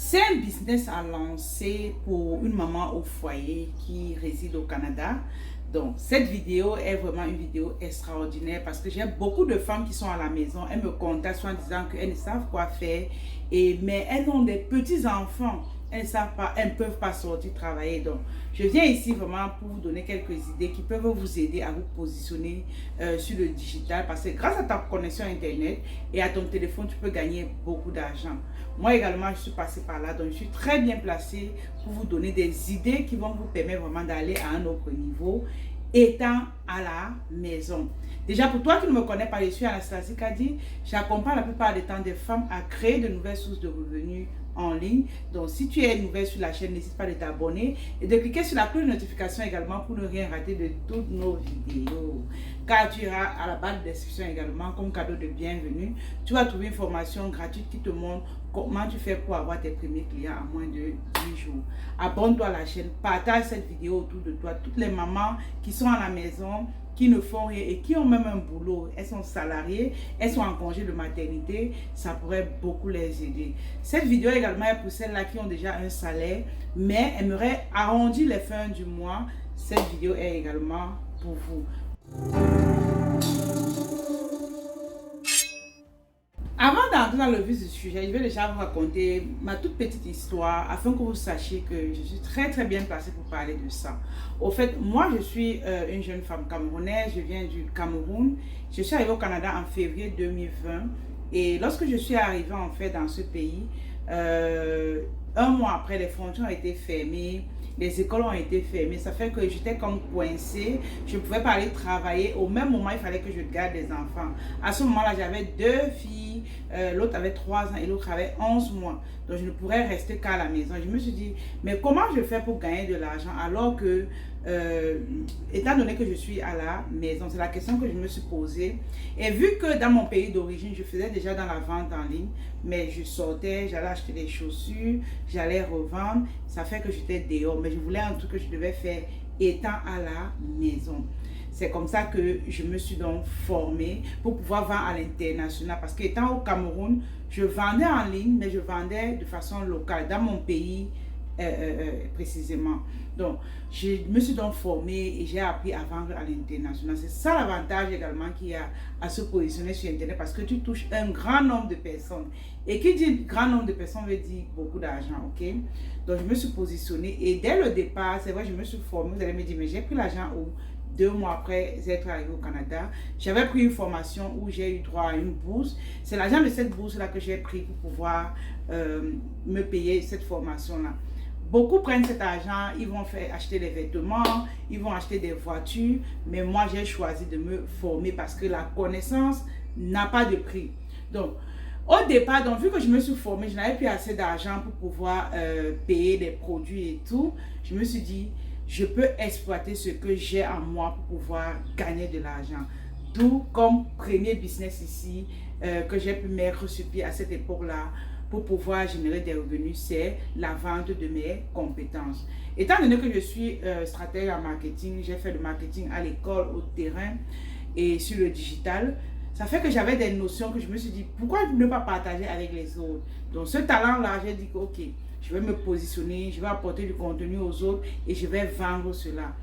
C'est un business à lancer pour une maman au foyer qui réside au Canada. Donc, cette vidéo est vraiment une vidéo extraordinaire parce que j'ai beaucoup de femmes qui sont à la maison. Elles me contactent en disant qu'elles ne savent quoi faire, mais elles ont des petits-enfants. Elles ne savent pas, elles ne peuvent pas sortir travailler. Donc, je viens ici vraiment pour vous donner quelques idées qui peuvent vous aider à vous positionner sur le digital. Parce que grâce à ta connexion Internet et à ton téléphone, tu peux gagner beaucoup d'argent. Moi également, je suis passée par là. Donc, je suis très bien placée pour vous donner des idées qui vont vous permettre vraiment d'aller à un autre niveau étant à la maison. Déjà, pour toi qui ne me connais pas, je suis Anastasie Kadi. J'accompagne la plupart du temps des femmes à créer de nouvelles sources de revenus en ligne. Donc, si tu es nouvelle sur la chaîne, n'hésite pas de t'abonner et de cliquer sur la cloche de notification également pour ne rien rater de toutes nos vidéos. Car tu iras à la barre de description également comme cadeau de bienvenue. Tu vas trouver une formation gratuite qui te montre comment tu fais pour avoir tes premiers clients en moins de 10 jours. Abonne-toi à la chaîne, partage cette vidéo autour de toi. Toutes les mamans qui sont à la maison, qui ne font rien et qui ont même un boulot, elles sont salariées, elles sont en congé de maternité, ça pourrait beaucoup les aider. Cette vidéo également est pour celles-là qui ont déjà un salaire, mais aimeraient arrondir les fins du mois. Cette vidéo est également pour vous. Avant d'entrer dans le vif du sujet, je vais déjà vous raconter ma toute petite histoire afin que vous sachiez que je suis très bien placée pour parler de ça. Au fait, moi je suis une jeune femme camerounaise, je viens du Cameroun. Je suis arrivée au Canada en février 2020 et lorsque je suis arrivée en fait dans ce pays, un mois après, les frontières ont été fermées, les écoles ont été fermées. Ça fait que j'étais comme coincée. Je ne pouvais pas aller travailler. Au même moment, il fallait que je garde des enfants. À ce moment-là, j'avais 2 filles. L'autre avait 3 ans et l'autre avait 11 mois. Donc, je ne pourrais rester qu'à la maison. Je me suis dit, mais comment je fais pour gagner de l'argent alors que, étant donné que je suis à la maison, c'est la question que je me suis posée. Et vu que dans mon pays d'origine, je faisais déjà dans la vente en ligne, mais je sortais, j'allais acheter des chaussures, j'allais revendre, ça fait que j'étais dehors, mais je voulais un truc que je devais faire étant à la maison. C'est comme ça que je me suis donc formée pour pouvoir vendre à l'international. Parce qu'étant au Cameroun, je vendais en ligne, mais je vendais de façon locale, dans mon pays précisément. Donc, je me suis donc formée et j'ai appris à vendre à l'international. C'est ça l'avantage également qu'il y a à se positionner sur Internet parce que tu touches un grand nombre de personnes. Et qui dit grand nombre de personnes veut dire beaucoup d'argent, ok? Donc, je me suis positionnée et dès le départ, c'est vrai, je me suis formée. Vous allez me dire, mais j'ai pris l'argent où? 2 mois après être arrivée au Canada, j'avais pris une formation où j'ai eu droit à une bourse. C'est l'argent de cette bourse-là que j'ai pris pour pouvoir me payer cette formation-là. Beaucoup prennent cet argent, ils vont acheter des vêtements, ils vont acheter des voitures, mais moi j'ai choisi de me former parce que la connaissance n'a pas de prix. Donc, au départ, donc, vu que je me suis formée, je n'avais plus assez d'argent pour pouvoir payer des produits et tout, je me suis dit, je peux exploiter ce que j'ai en moi pour pouvoir gagner de l'argent. D'où comme premier business ici que j'ai pu mettre sur pied à cette époque-là pour pouvoir générer des revenus, c'est la vente de mes compétences. Étant donné que je suis stratège en marketing, j'ai fait du marketing à l'école, au terrain et sur le digital, ça fait que j'avais des notions que je me suis dit, pourquoi ne pas partager avec les autres? Donc ce talent-là, j'ai dit que ok, je vais me positionner, je vais apporter du contenu aux autres et je vais vendre cela.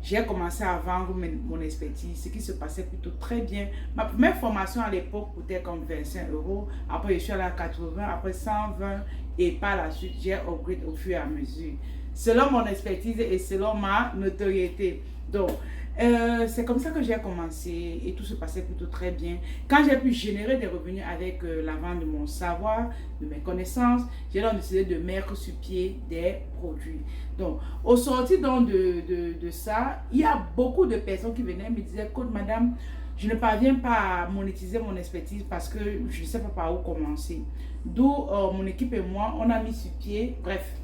J'ai commencé à vendre mon expertise, ce qui se passait plutôt très bien. Ma première formation à l'époque coûtait comme 25 €. Après, je suis allée à 80, après 120 et par la suite, j'ai upgrade au fur et à mesure. Selon mon expertise et selon ma notoriété. Donc, c'est comme ça que j'ai commencé et tout se passait plutôt très bien. Quand j'ai pu générer des revenus avec la vente de mon savoir, de mes connaissances, j'ai donc décidé de mettre sur pied des produits. Donc, au sortir donc de ça, il y a beaucoup de personnes qui venaient me disaient, écoute madame, je ne parviens pas à monétiser mon expertise parce que je ne sais pas par où commencer. D'où mon équipe et moi, on a mis sur pied, bref,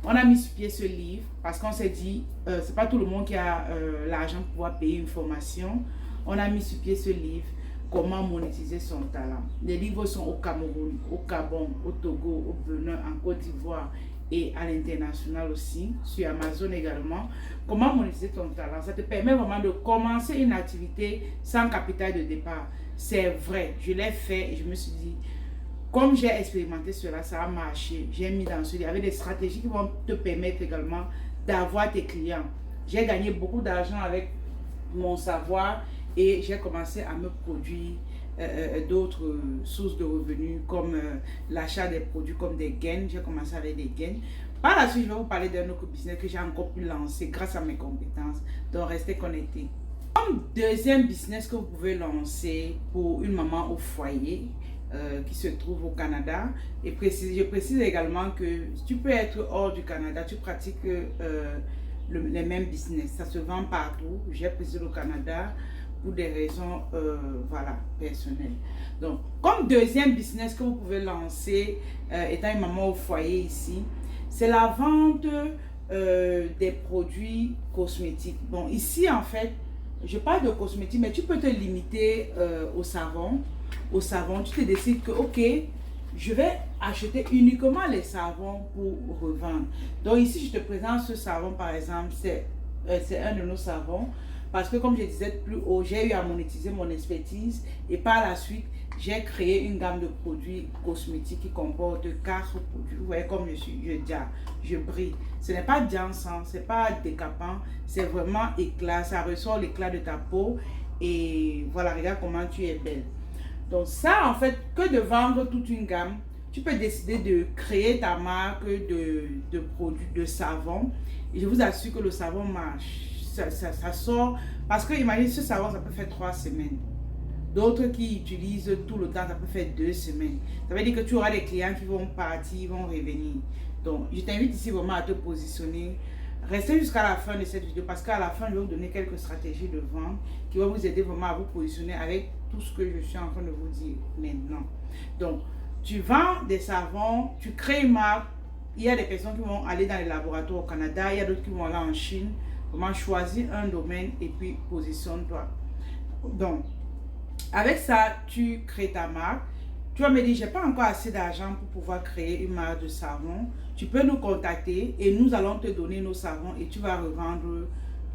on a mis sur pied ce livre parce qu'on s'est dit, c'est pas tout le monde qui a l'argent pour pouvoir payer une formation. On a mis sur pied ce livre, comment monétiser son talent. Les livres sont au Cameroun, au Gabon, au Togo, au Bénin, en Côte d'Ivoire et à l'international aussi, sur Amazon également. Comment monétiser ton talent? Ça te permet vraiment de commencer une activité sans capital de départ. C'est vrai, je l'ai fait et je me suis dit, comme j'ai expérimenté cela, ça a marché. J'ai mis dans ce livre avec des stratégies qui vont te permettre également d'avoir tes clients. J'ai gagné beaucoup d'argent avec mon savoir et j'ai commencé à me produire d'autres sources de revenus comme l'achat des produits comme des gaines. J'ai commencé avec des gaines. Par la suite, je vais vous parler d'un autre business que j'ai encore pu lancer grâce à mes compétences. Donc, restez connectés. Comme deuxième business que vous pouvez lancer pour une maman au foyer qui se trouve au Canada, et je précise également que tu peux être hors du Canada, tu pratiques les mêmes business. Ça se vend partout. J'ai précisé au Canada pour des raisons voilà, personnelles. Donc, comme deuxième business que vous pouvez lancer étant une maman au foyer ici, c'est la vente des produits cosmétiques. Bon, ici en fait, je parle de cosmétiques, mais tu peux te limiter au savon. Au savon, tu te décides que, ok, je vais acheter uniquement les savons pour revendre. Donc ici, je te présente ce savon, par exemple, c'est un de nos savons. Parce que comme je disais plus haut, j'ai eu à monétiser mon expertise et par la suite, j'ai créé une gamme de produits cosmétiques qui comporte 4 produits. Vous voyez comme je brille. Ce n'est pas dansant, ce n'est pas décapant, c'est vraiment éclat. Ça ressort l'éclat de ta peau et voilà, regarde comment tu es belle. Donc ça, en fait, que de vendre toute une gamme, tu peux décider de créer ta marque de produits, de savon. Et je vous assure que le savon marche. Ça sort, parce que imagine ce savon, ça peut faire 3 semaines. D'autres qui utilisent tout le temps, ça peut faire 2 semaines. Ça veut dire que tu auras des clients qui vont partir, vont revenir. Donc, je t'invite ici vraiment à te positionner. Restez jusqu'à la fin de cette vidéo parce qu'à la fin, je vais vous donner quelques stratégies de vente qui vont vous aider vraiment à vous positionner avec tout ce que je suis en train de vous dire maintenant. Donc, tu vends des savons, tu crées une marque. Il y a des personnes qui vont aller dans les laboratoires au Canada, il y a d'autres qui vont aller en Chine. Comment choisir un domaine et puis positionne-toi. Donc, avec ça, tu crées ta marque. Tu vas me dire, j'ai pas encore assez d'argent pour pouvoir créer une marque de savon. Tu peux nous contacter et nous allons te donner nos savons et tu vas revendre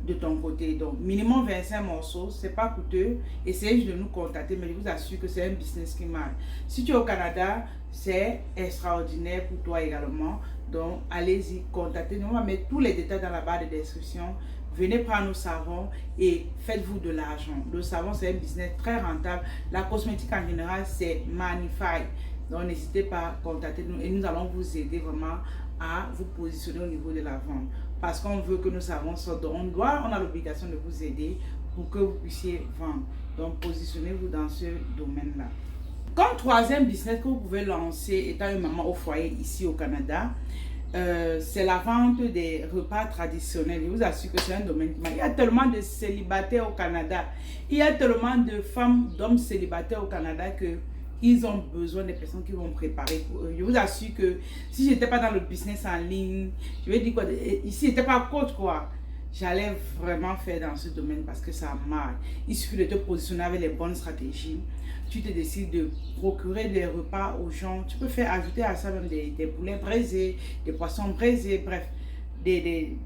de ton côté. Donc, minimum 25 morceaux, c'est pas coûteux. Essayez juste de nous contacter, mais je vous assure que c'est un business qui marche. Si tu es au Canada, c'est extraordinaire pour toi également. Donc, allez-y, contactez-nous. On va mettre tous les détails dans la barre de description. Venez prendre nos savons et faites-vous de l'argent. Le savon, c'est un business très rentable. La cosmétique en général, c'est magnifique. Donc, n'hésitez pas à contacter nous et nous allons vous aider vraiment à vous positionner au niveau de la vente. Parce qu'on veut que nos savons sortent. On a l'obligation de vous aider pour que vous puissiez vendre. Donc, positionnez-vous dans ce domaine-là. Comme troisième business que vous pouvez lancer étant une maman au foyer ici au Canada, c'est la vente des repas traditionnels. Je vous assure que c'est un domaine. Il y a tellement de célibataires au Canada. Il y a tellement de femmes, d'hommes célibataires au Canada que ils ont besoin des personnes qui vont préparer pour eux. Je vous assure que si je n'étais pas dans le business en ligne, je vais dire quoi, ici, n'était pas coach quoi. J'allais vraiment faire dans ce domaine parce que ça marche. Il suffit de te positionner avec les bonnes stratégies. Tu te décides de procurer des repas aux gens. Tu peux faire ajouter à ça même des poulets braisés, des poissons braisés, bref, des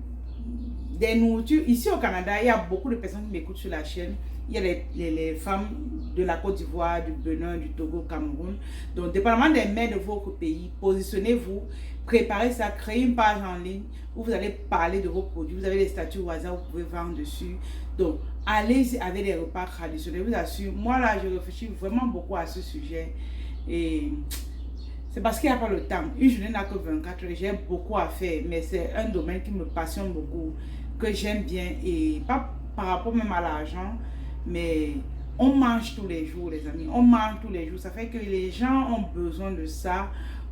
nourritures. Ici au Canada, il y a beaucoup de personnes qui m'écoutent sur la chaîne. Il y a les femmes de la Côte d'Ivoire, du Bénin, du Togo, Cameroun. Donc, dépendamment des mères de votre pays, positionnez-vous, préparez ça, créez une page en ligne où vous allez parler de vos produits. Vous avez des statuts au hasard, vous pouvez vendre dessus. Donc, allez avec des repas traditionnels. Je vous assure, moi là, je réfléchis vraiment beaucoup à ce sujet. Et c'est parce qu'il n'y a pas le temps. Une journée n'a que 24 heures. J'ai beaucoup à faire, mais c'est un domaine qui me passionne beaucoup, que j'aime bien. Et pas par rapport même à l'argent, mais on mange tous les jours, les amis. On mange tous les jours. Ça fait que les gens ont besoin de ça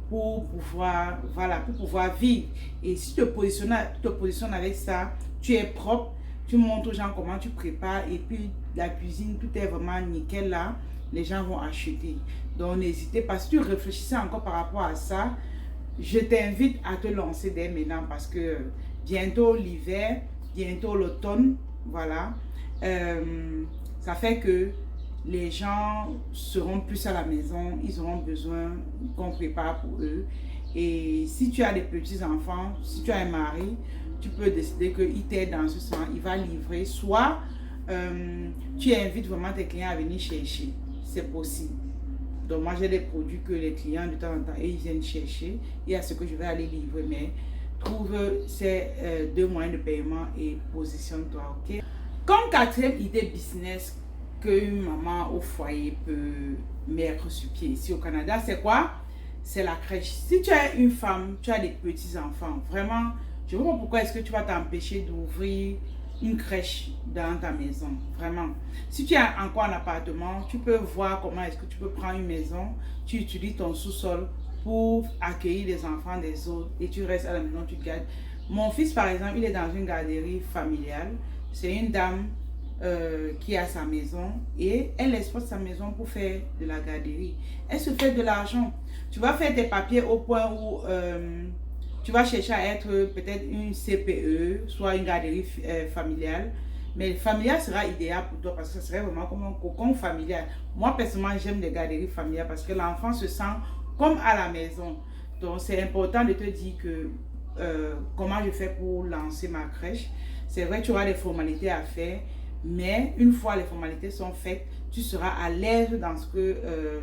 pour pouvoir, voilà, pour pouvoir vivre. Et si tu te positionnes avec ça, tu es propre, tu montres aux gens comment tu prépares et puis la cuisine, tout est vraiment nickel là, les gens vont acheter. Donc n'hésitez pas, si tu réfléchissais encore par rapport à ça, je t'invite à te lancer dès maintenant parce que bientôt l'hiver, bientôt l'automne, voilà. Ça fait que les gens seront plus à la maison, ils auront besoin qu'on prépare pour eux. Et si tu as des petits-enfants, si tu as un mari, tu peux décider qu'il t'aide dans ce sens, il va livrer. Soit tu invites vraiment tes clients à venir chercher, c'est possible. Donc moi j'ai des produits que les clients de temps en temps, ils viennent chercher. Il y a ce que je vais aller livrer, mais trouve ces deux moyens de paiement et positionne-toi, ok? Comme quatrième idée business qu'une maman au foyer peut mettre sur pied ici au Canada, c'est quoi? C'est la crèche. Si tu es une femme, tu as des petits-enfants, vraiment, je ne vois pas pourquoi est-ce que tu vas t'empêcher d'ouvrir une crèche dans ta maison, vraiment. Si tu es encore en appartement, tu peux voir comment est-ce que tu peux prendre une maison, tu utilises ton sous-sol pour accueillir les enfants des autres et tu restes à la maison, tu te gardes. Mon fils, par exemple, il est dans une garderie familiale. C'est une dame qui a sa maison et elle exploite sa maison pour faire de la garderie. Elle se fait de l'argent. Tu vas faire tes papiers au point où tu vas chercher à être peut-être une CPE, soit une garderie familiale. Mais le familial sera idéal pour toi parce que ce serait vraiment comme un cocon familial. Moi, personnellement, j'aime les garderies familiales parce que l'enfant se sent comme à la maison. Donc, c'est important de te dire que comment je fais pour lancer ma crèche. C'est vrai, tu auras des formalités à faire, mais une fois les formalités sont faites, tu seras à l'aise dans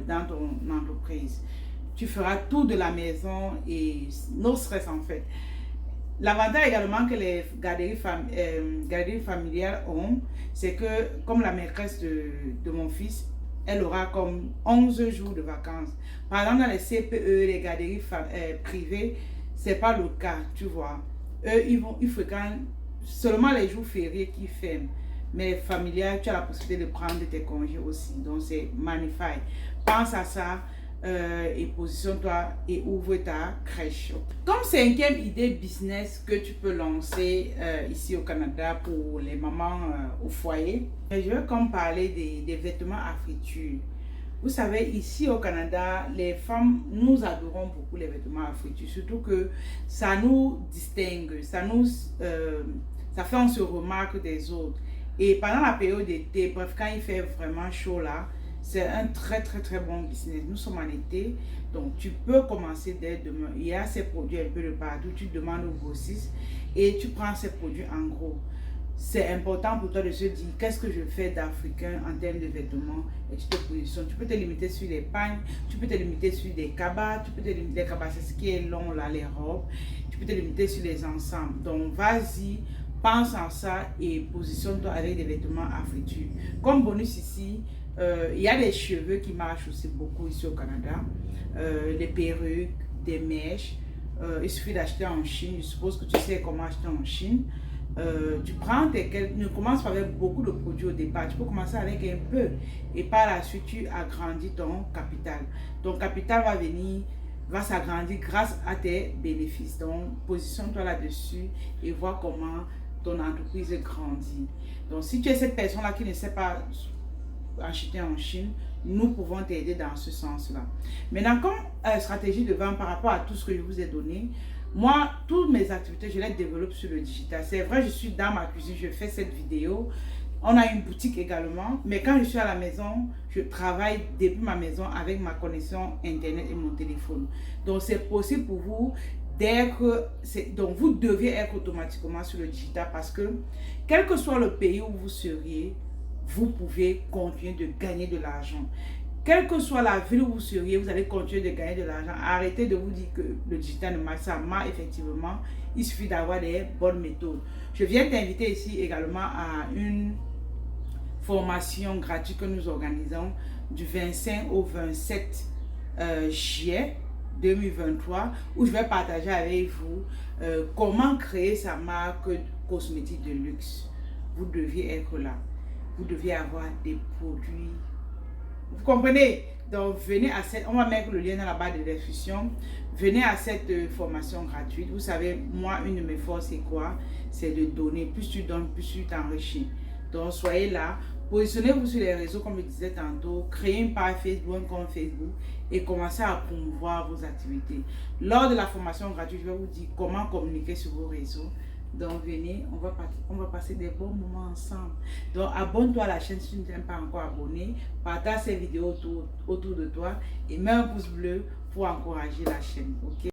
dans ton entreprise. Tu feras tout de la maison et no stress en fait. L'avantage également que les garderies familiales ont, c'est que comme la maîtresse de mon fils, elle aura comme 11 jours de vacances. Par exemple, dans les CPE, les garderies privées, c'est pas le cas, tu vois. Eux, ils fréquentent seulement les jours fériés qui ferment. Mais familial, tu as la possibilité de prendre tes congés aussi. Donc, c'est magnifique. Pense à ça et positionne-toi et ouvre ta crèche. Comme cinquième idée business que tu peux lancer ici au Canada pour les mamans au foyer, je vais comme parler des vêtements à friture. Vous savez, ici au Canada, les femmes, nous adorons beaucoup les vêtements à friture. Surtout que ça nous distingue, ça fait on se remarque des autres. Et pendant la période d'été, bref, quand il fait vraiment chaud là, c'est un très bon business. Nous sommes en été, donc tu peux commencer dès demain. Il y a ces produits un peu de partout, tu demandes au grossiste et tu prends ces produits en gros. C'est important pour toi de se dire qu'est-ce que je fais d'africain en termes de vêtements et tu te positionnes. Tu peux te limiter sur les pagnes, tu peux te limiter sur des cabas, tu peux te limiter, les cabas c'est ce qui est long là, les robes, tu peux te limiter sur les ensembles. Donc vas-y, pense en ça et positionne-toi avec des vêtements à friture. Comme bonus ici, il y a des cheveux qui marchent aussi beaucoup ici au Canada, des perruques, des mèches. Il suffit d'acheter en Chine. Je suppose que tu sais comment acheter en Chine. Tu prends ne commence pas avec beaucoup de produits au départ. Tu peux commencer avec un peu et par la suite tu agrandis ton capital. Ton capital va s'agrandir grâce à tes bénéfices. Donc positionne-toi là-dessus et vois comment ton entreprise grandit. Donc si tu es cette personne-là qui ne sait pas acheter en Chine, nous pouvons t'aider dans ce sens-là. Maintenant, comme stratégie de vente par rapport à tout ce que je vous ai donné, moi, toutes mes activités, je les développe sur le digital. C'est vrai, je suis dans ma cuisine, je fais cette vidéo. On a une boutique également, mais quand je suis à la maison, je travaille depuis ma maison avec ma connexion Internet et mon téléphone. Donc, c'est possible pour vous donc vous devez être automatiquement sur le digital parce que quel que soit le pays où vous seriez, vous pouvez continuer de gagner de l'argent. Quelle que soit la ville où vous seriez, vous allez continuer de gagner de l'argent. Arrêtez de vous dire que le digital ne marche, ça marche effectivement. Il suffit d'avoir des bonnes méthodes. Je viens t'inviter ici également à une formation gratuite que nous organisons du 25 au 27 juillet 2023 où je vais partager avec vous comment créer sa marque cosmétique de luxe. Vous deviez être là. Vous deviez avoir des produits. Vous comprenez? Donc venez à on va mettre le lien dans la barre de description. Venez à cette formation gratuite. Vous savez, moi, une de mes forces, c'est quoi? C'est de donner. Plus tu donnes, plus tu t'enrichis. Donc soyez là. Positionnez-vous sur les réseaux, comme je disais tantôt. Créez une page Facebook, un compte Facebook et commencez à promouvoir vos activités. Lors de la formation gratuite, je vais vous dire comment communiquer sur vos réseaux. Donc venez, on va passer des bons moments ensemble. Donc abonne-toi à la chaîne si tu ne t'es pas encore abonné. Partage ces vidéos autour de toi et mets un pouce bleu pour encourager la chaîne. Ok?